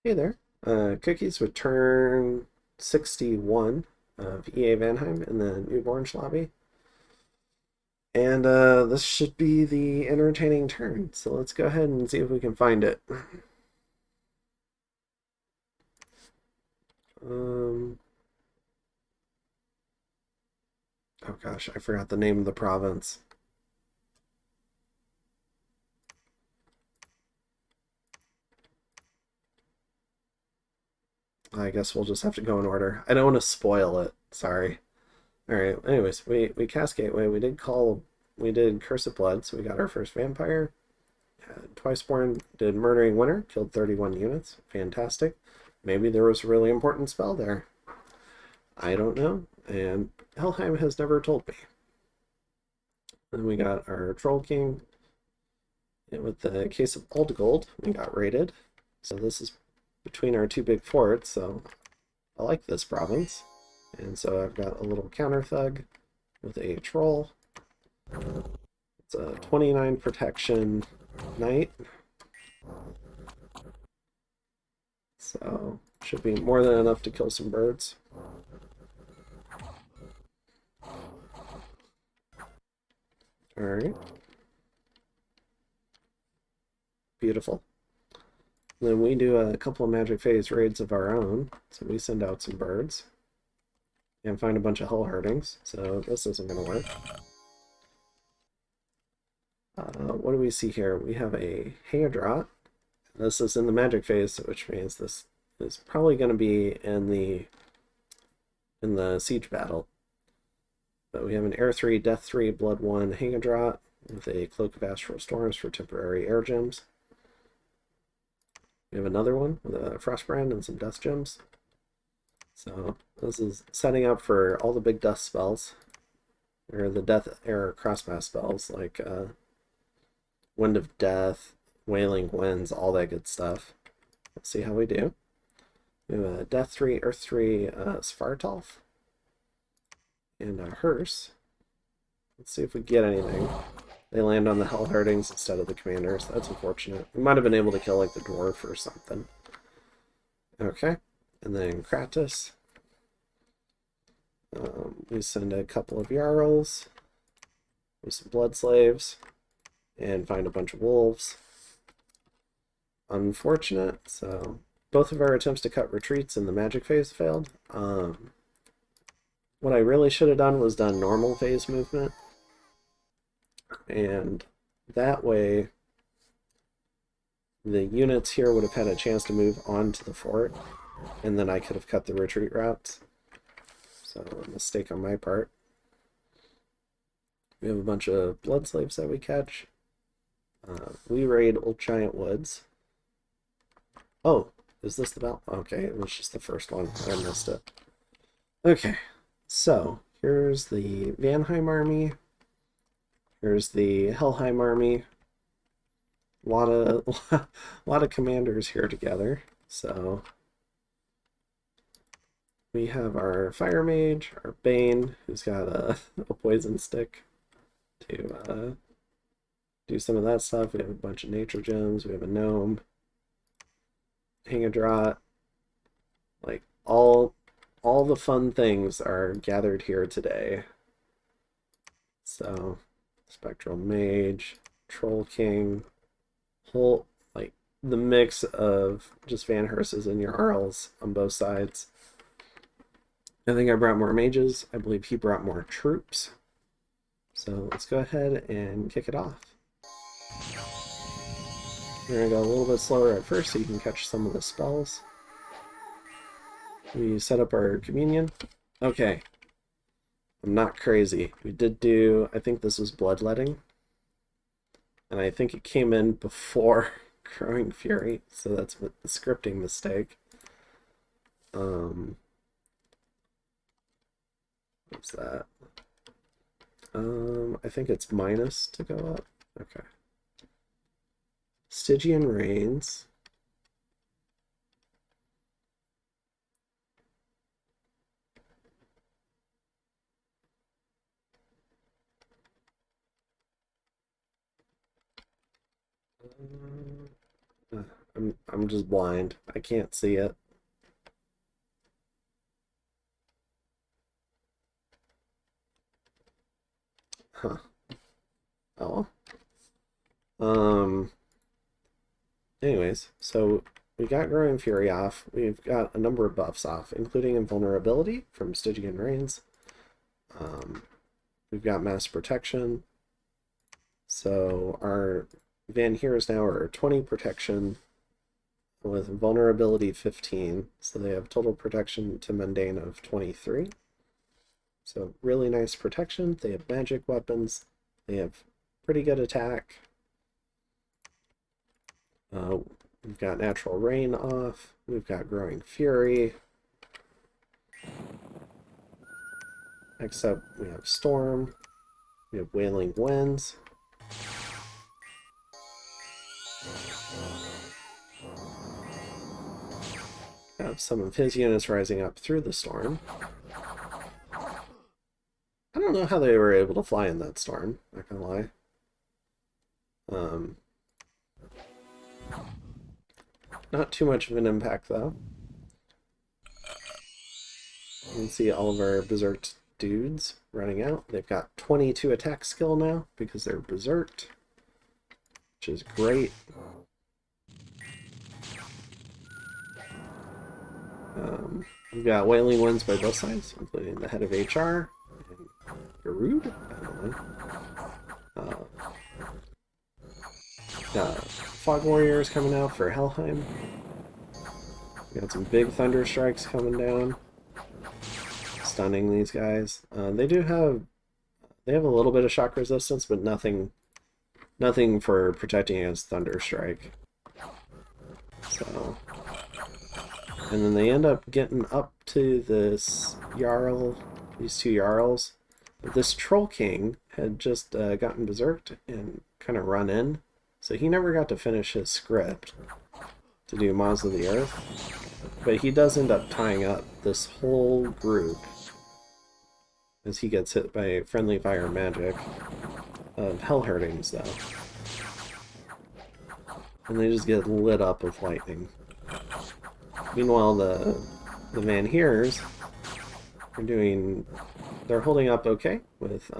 Hey there. Cookies with turn 61 of EA Vanheim in the Noob Orange lobby. And this should be the entertaining turn. So let's go ahead and see if we can find it. Um, oh gosh, I forgot the name of the province. I guess we'll just have to go in order. I don't want to spoil it. Sorry. All right. Anyways, we cast Gateway. We did Curse of Blood, so we got our first vampire. Twiceborn did Murdering Winter, killed 31 units. Fantastic. Maybe there was a really important spell there. I don't know. And Helheim has never told me. Then we got our Troll King. And with the case of Old Gold, we got raided. So this is between our two big forts, so I like this province. And so I've got a little counter thug with a troll. It's a 29 protection knight. So should be more than enough to kill some birds. Alright. Beautiful. Then we do a couple of Magic Phase raids of our own. So we send out some birds and find a bunch of Hell Herdings. So this isn't going to work. What do we see here? We have a Hayadrot. This is in the Magic Phase, which means this is probably going to be in the Siege battle. But we have an Air 3, Death 3, Blood 1 Hayadrot with a Cloak of Astral Storms for temporary air gems. We have another one with a Frostbrand and some Dust Gems. So this is setting up for all the big dust spells, or the Death Air Crosspass spells, like Wind of Death, Wailing Winds, all that good stuff. Let's see how we do. We have a Death 3, Earth 3 Svartalf, and a Hearse. Let's see if we get anything. They land on the Hell Herdings instead of the commanders. That's unfortunate. We might have been able to kill like the dwarf or something. Okay. And then Kratos. We send a couple of Jarls with some Blood Slaves and find a bunch of wolves. Unfortunate. So both of our attempts to cut retreats in the Magic Phase failed. What I really should have done was done normal phase movement. And that way the units here would have had a chance to move on to the fort, and then I could have cut the retreat routes. So a mistake on my part. We have a bunch of blood slaves that we catch. We raid Old Giant Woods. Oh, is this the battle? Okay, it was just the first one. I missed it. Okay, so here's the Vanheim army. Here's the Helheim army. A lot of commanders here together. So we have our Fire Mage, our Bane, who's got a poison stick to do some of that stuff. We have a bunch of nature gems. We have a gnome, Hangadrot. Like all the fun things are gathered here today. So Spectral Mage, Troll King, whole like the mix of just Van Herses and your Arls on both sides. I think I brought more mages. I believe he brought more troops. So let's go ahead and kick it off. We're going to go a little bit slower at first so you can catch some of the spells. We set up our communion. Okay. I'm not crazy. We did do, I think this was Bloodletting. And I think it came in before Growing Fury, so that's a scripting mistake. What's that? I think it's minus to go up. Okay. Stygian Reigns. I'm just blind. I can't see it. Huh. Oh. Um. Anyways, so we got Growing Fury off. We've got a number of buffs off, including Invulnerability from Stygian Reigns. We've got Mass Protection. So our Vanhears now are 20 protection with Vulnerability 15. So they have total protection to Mundane of 23. So really nice protection. They have magic weapons. They have pretty good attack. We've got Natural Rain off. We've got Growing Fury. Next up, we have Storm. We have Wailing Winds. Have some of his units rising up through the storm. I don't know how they were able to fly in that storm, not gonna lie. Not too much of an impact, though. You can see all of our berserked dudes running out. They've got 22 attack skill now because they're berserked, which is great. We've got Wailing Winds by both sides, including the head of HR and Garud. I don't know. Fog Warriors coming out for Helheim. We got some big thunder strikes coming down, stunning these guys. They have a little bit of shock resistance, but nothing for protecting against thunder strike. So, and then they end up getting up to this Jarl, these two Jarls. But this Troll King had just gotten berserked and kind of run in, so he never got to finish his script to do Maws of the Earth. But he does end up tying up this whole group as he gets hit by friendly fire magic of Hellherdings, though. And they just get lit up with lightning. Meanwhile, the Vanhears they're holding up okay with,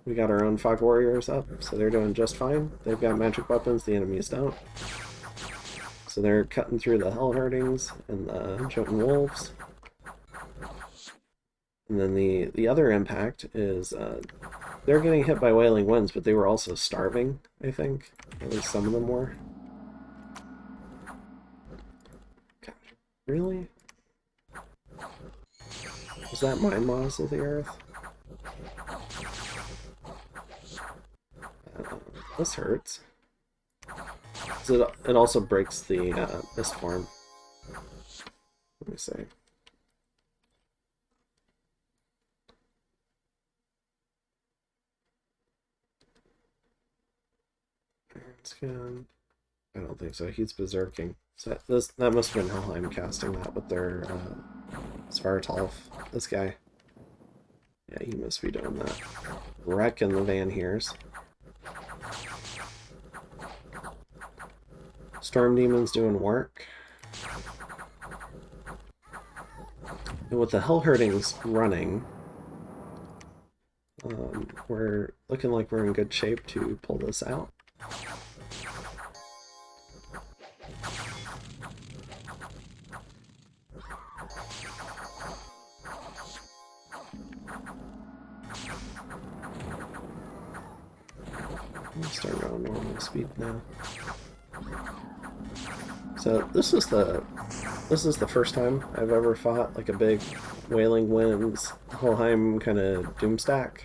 we got our own Fog Warriors up, so they're doing just fine. They've got magic weapons, the enemies don't. So they're cutting through the Hellherdings and the Jotun Wolves. And then the other impact is they're getting hit by Wailing Winds, but they were also starving, I think. At least some of them were. God, really? Is that my Maws of the Earth? This hurts. So it also breaks the mist form. Let me see. Scan. I don't think so. He's berserking. So that must have been Helheim casting that with their Svartalf. This guy. Yeah, he must be doing that. Wrecking the Vanhears. Storm Demon's doing work. And with the Hellherdings running, we're looking like we're in good shape to pull this out. I'll start going normal speed now. So this is the first time I've ever fought like a big Wailing Winds, Helheim kind of Doomstack.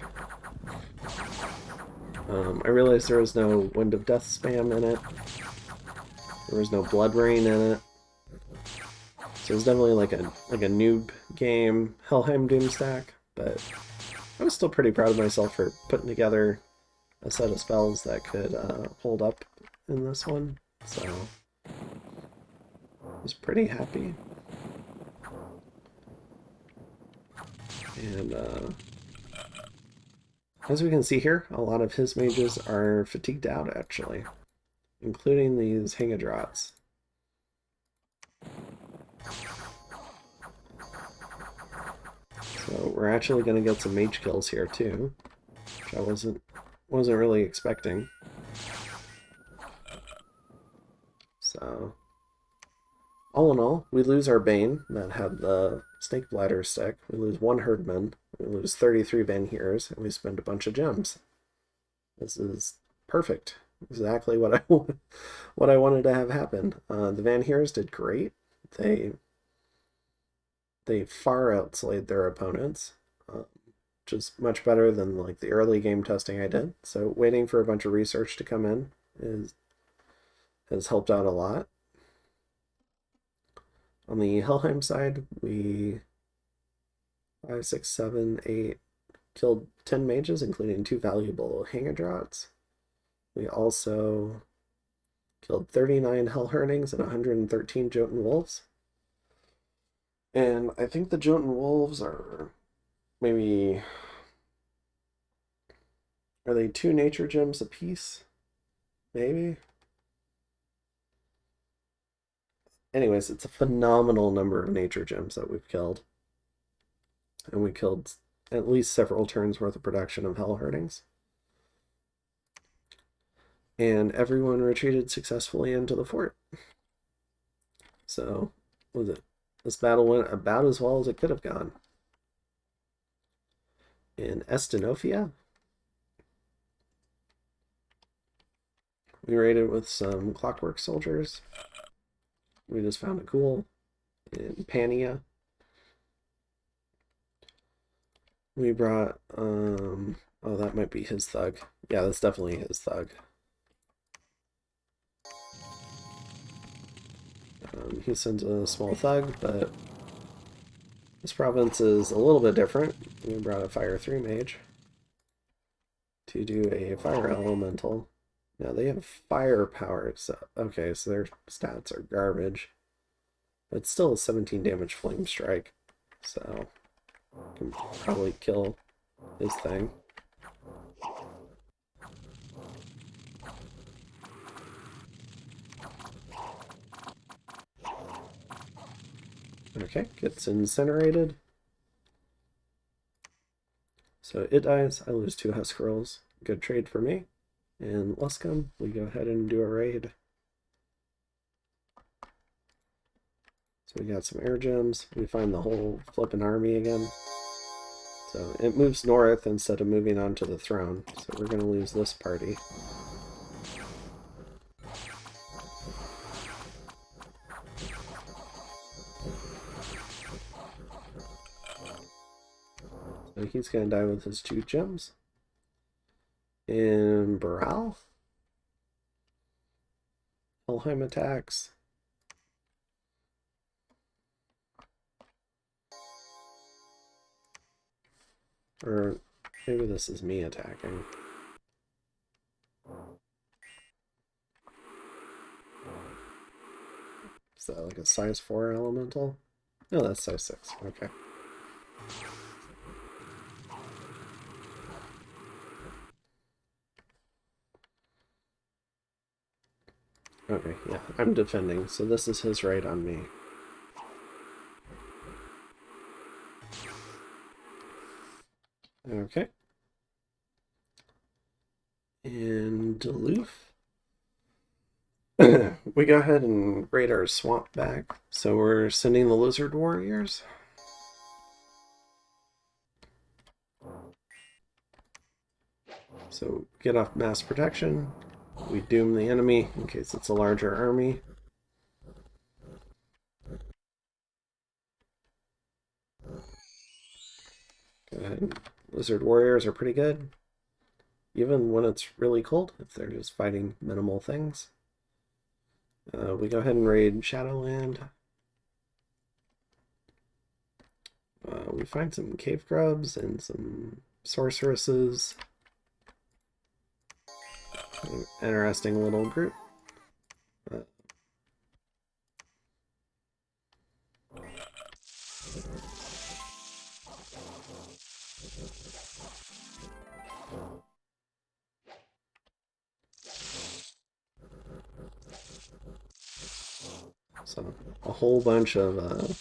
I realized there was no Wind of Death spam in it. There was no Blood Rain in it. So it was definitely like a noob game, Helheim Doomstack, but I was still pretty proud of myself for putting together a set of spells that could hold up in this one. So I was pretty happy. And as we can see here, a lot of his mages are fatigued out, actually. including these Hangadrots. So we're actually going to get some mage kills here too, which I wasn't really expecting. So all in all, we lose our Bane that had the Snake Bladder stick. We lose one Herdman. We lose 33 Vanhears, and we spend a bunch of gems. This is perfect. Exactly what I wanted to have happen. The Vanhears did great. They far outslayed their opponents, which is much better than like the early game testing I did. So waiting for a bunch of research to come in has helped out a lot. On the Helheim side, we 5, 6, 7, 8 killed 10 mages, including 2 valuable Hangadrots. We also killed 39 Hell Herdings and 113 Jotun Wolves. And I think the Jotun Wolves are maybe... Are they 2 nature gems apiece? Maybe? Anyways, it's a phenomenal number of nature gems that we've killed. And we killed at least several turns worth of production of Hell Herdings. And everyone retreated successfully into the fort. So, what was it? This battle went about as well as it could have gone. In Estinofia, we raided with some Clockwork Soldiers. We just found a ghoul. In Pania, we brought, oh, that might be his thug. Yeah, that's definitely his thug. He sends a small thug, but this province is a little bit different. We brought a Fire 3 mage to do a fire elemental. Now they have firepower, so okay, so their stats are garbage. But still a 17 damage flame strike. So can probably kill his thing. Okay, gets incinerated. So it dies, I lose 2 husk rolls. Good trade for me. And Luscombe, we go ahead and do a raid. So we got some air gems. We find the whole flippin' army again. So it moves north instead of moving on to the throne. So we're going to lose this party. So he's going to die with his 2 gems. In Baral, Helheim attacks. Or maybe this is me attacking. Is that like a size 4 elemental? No, that's size 6. Okay. Okay, yeah, I'm defending, so this is his raid on me. Okay. In Duluth, we go ahead and raid our swamp back. So we're sending the lizard warriors. So get off mass protection. We doom the enemy in case it's a larger army. Go ahead. Lizard warriors are pretty good. Even when it's really cold, if they're just fighting minimal things. We go ahead and raid Shadowland. We find some cave grubs and some sorceresses. An interesting little group. So a whole bunch of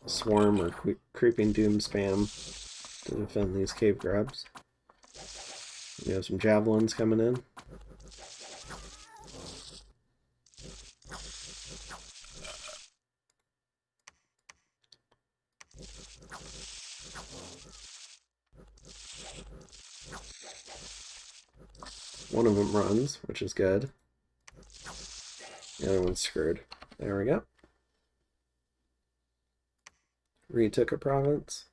swarm or creeping doom spam to defend these cave grubs. We have some javelins coming in. One of them runs, which is good. The other one's screwed. There we go. Retook a province.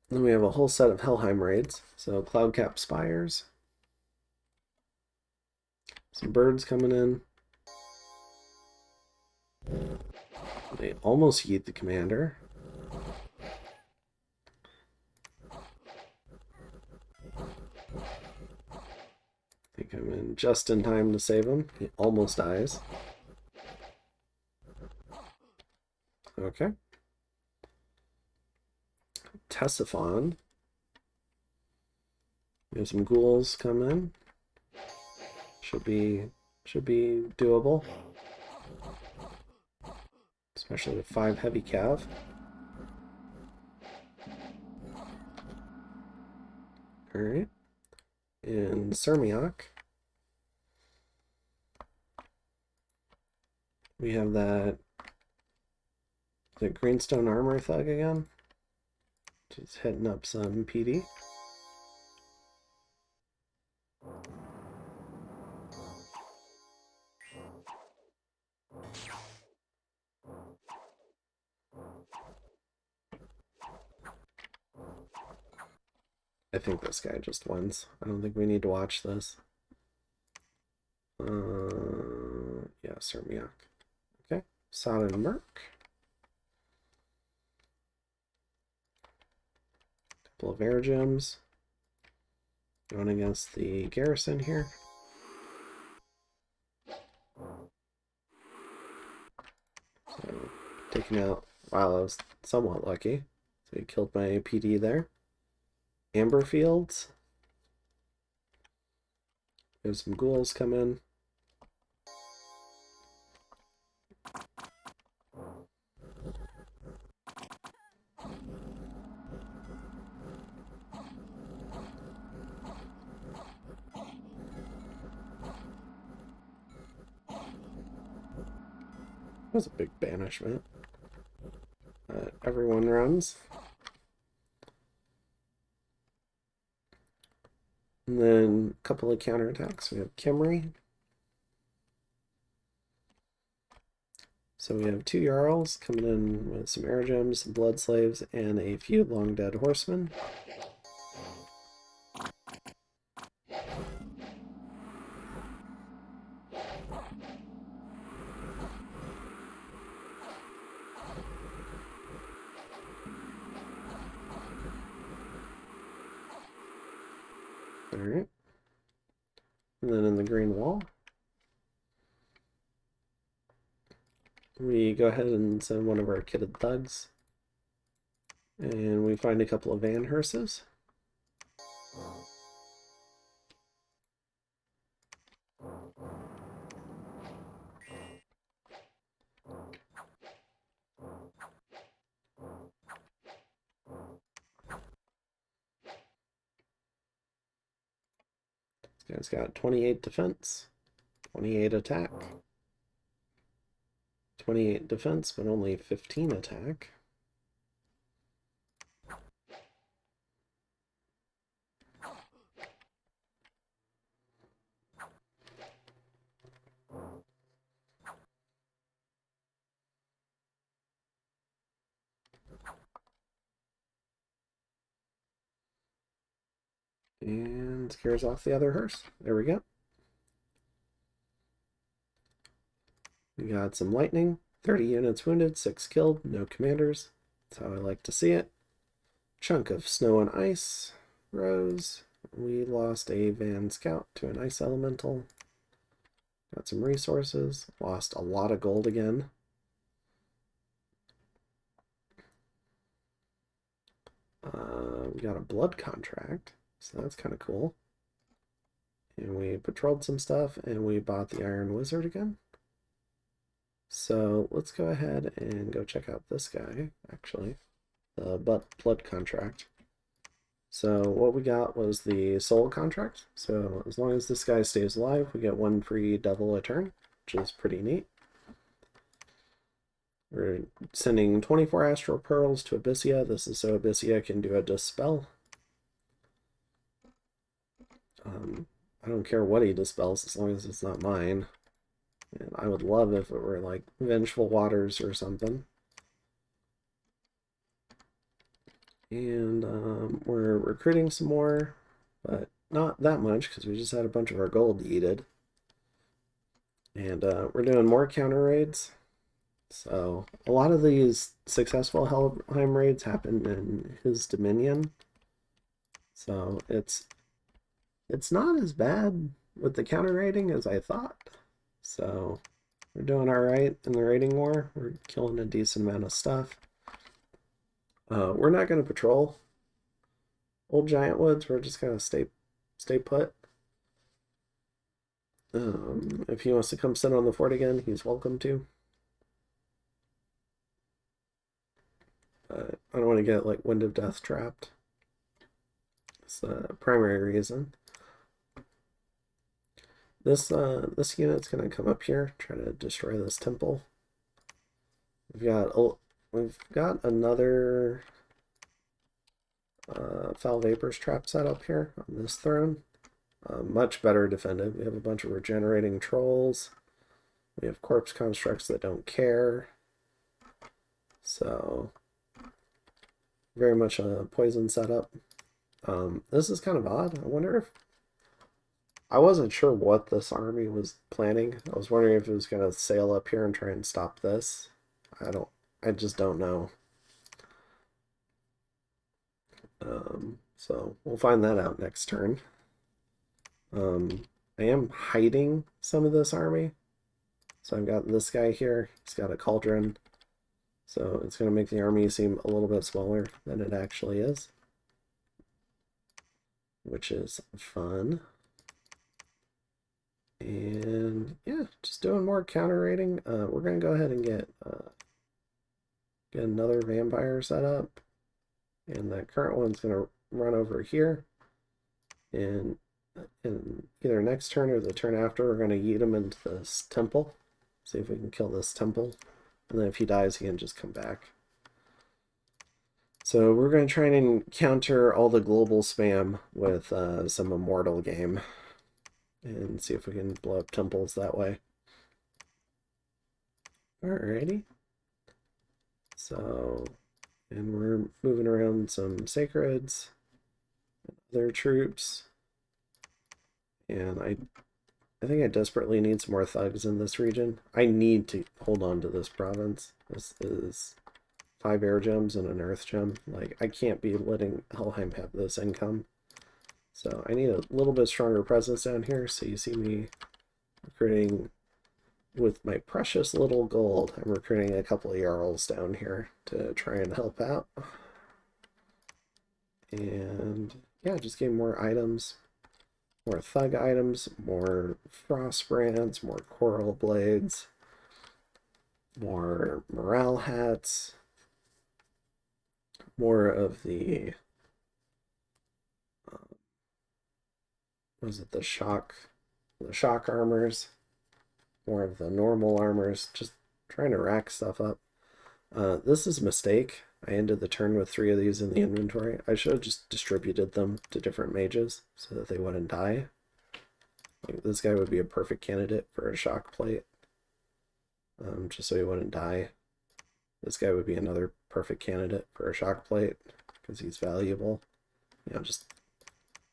Then we have a whole set of Helheim raids. So Cloudcap Spires. Some birds coming in. They almost yeet the commander. They come in just in time to save him. He almost dies. Okay. Tesiphon. We have some ghouls come in. Should be doable. Especially with 5 heavy cav. Alright. And Sermiak. We have that the Greenstone Armor Thug again. Just hitting up some PD. I think this guy just wins. I don't think we need to watch this. Yeah, Sermiak. Okay, Sodden Merc. Couple of air gems. Going against the garrison here. So, taking out, wow, I was somewhat lucky. So he killed my PD there. Amber Fields. We have some ghouls come in. That was a big banishment. Everyone runs. And then a couple of counterattacks. We have Kimry. So we have 2 Jarls coming in with some air gems, some blood slaves, and a few long dead horsemen. Alright. And then in the green wall, we go ahead and send one of our kitted thugs. And we find a couple of Van Hearses. This guy's got 28 defense, 28 attack. 28 defense, but only 15 attack. And scares off the other hearse. There we go. We got some lightning. 30 units wounded, 6 killed, no commanders. That's how I like to see it. Chunk of snow and ice. Rose. We lost a Van Scout to an ice elemental. Got some resources. Lost a lot of gold again. We got a blood contract. So that's kind of cool. And we patrolled some stuff, and we bought the Iron Wizard again. So let's go ahead and go check out this guy, actually, the blood contract. So what we got was the soul contract. So as long as this guy stays alive, we get one free devil a turn, which is pretty neat. We're sending 24 astral pearls to Abyssia. This is so Abyssia can do a dispel. I don't care what he dispels as long as it's not mine. And I would love if it were like Vengeful Waters or something. And we're recruiting some more, but not that much because we just had a bunch of our gold yeeted. And we're doing more counter raids. So a lot of these successful Helheim raids happen in his dominion. So it's not as bad with the counter raiding as I thought. So we're doing all right in the raiding war. We're killing a decent amount of stuff. We're not going to patrol Old Giant Woods. We're just going to stay put. If he wants to come sit on the fort again, he's welcome to. But I don't want to get like Wind of Death trapped. It's the primary reason. This unit's gonna come up here, try to destroy this temple. We've got another Foul Vapors trap set up here on this throne. Much better defended. We have a bunch of regenerating trolls. We have corpse constructs that don't care. So very much a poison setup. This is kind of odd. I wonder if I wasn't sure what this army was planning. I was wondering if it was going to sail up here and try and stop this. I just don't know. So we'll find that out next turn. I am hiding some of this army. So I've got this guy here. He's got a cauldron. So it's going to make the army seem a little bit smaller than it actually is, which is fun. And yeah, just doing more counter raiding. We're going to go ahead and get another vampire set up. And the current one's going to run over here. And in either next turn or the turn after, we're going to yeet him into this temple. See if we can kill this temple. And then if he dies, he can just come back. So we're going to try and counter all the global spam with some immortal game. And see if we can blow up temples that way. Alrighty. So, and we're moving around some sacreds, other troops. And I think I desperately need some more thugs in this region. I need to hold on to this province. This is 5 air gems and an earth gem. Like, I can't be letting Helheim have this income. So I need a little bit stronger presence down here. So you see me recruiting with my precious little gold. I'm recruiting a couple of Jarls down here to try and help out. And yeah, just getting more items. More thug items, more frost brands, more coral blades, more morale hats, more of the was it the shock armors, more of the normal armors, just trying to rack stuff up. This is a mistake. I ended the turn with 3 of these in the inventory. I should have just distributed them to different mages so that they wouldn't die. Like, this guy would be a perfect candidate for a shock plate, just so he wouldn't die. This guy would be another perfect candidate for a shock plate because he's valuable. You know, just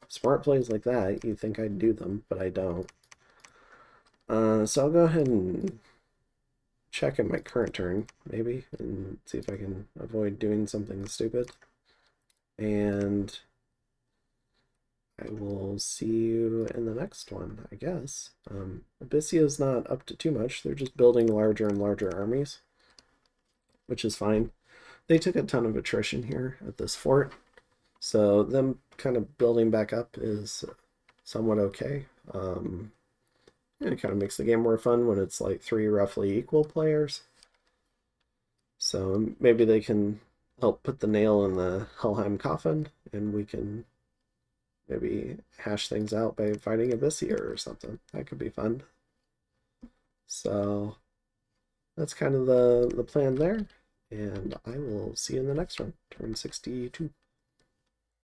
smart plays like that. You think I'd do them, but I don't. So I'll go ahead and check in my current turn, maybe, and see if I can avoid doing something stupid. And I will see you in the next one, I guess. Abyssia not up to too much. They're just building larger and larger armies, which is fine. They took a ton of attrition here at this fort, so them kind of building back up is somewhat okay. It kind of makes the game more fun when it's like three roughly equal players. So maybe they can help put the nail in the Helheim coffin, and we can maybe hash things out by fighting Abyssir or something. That could be fun. So that's kind of the plan there. And I will see you in the next one. Turn 62.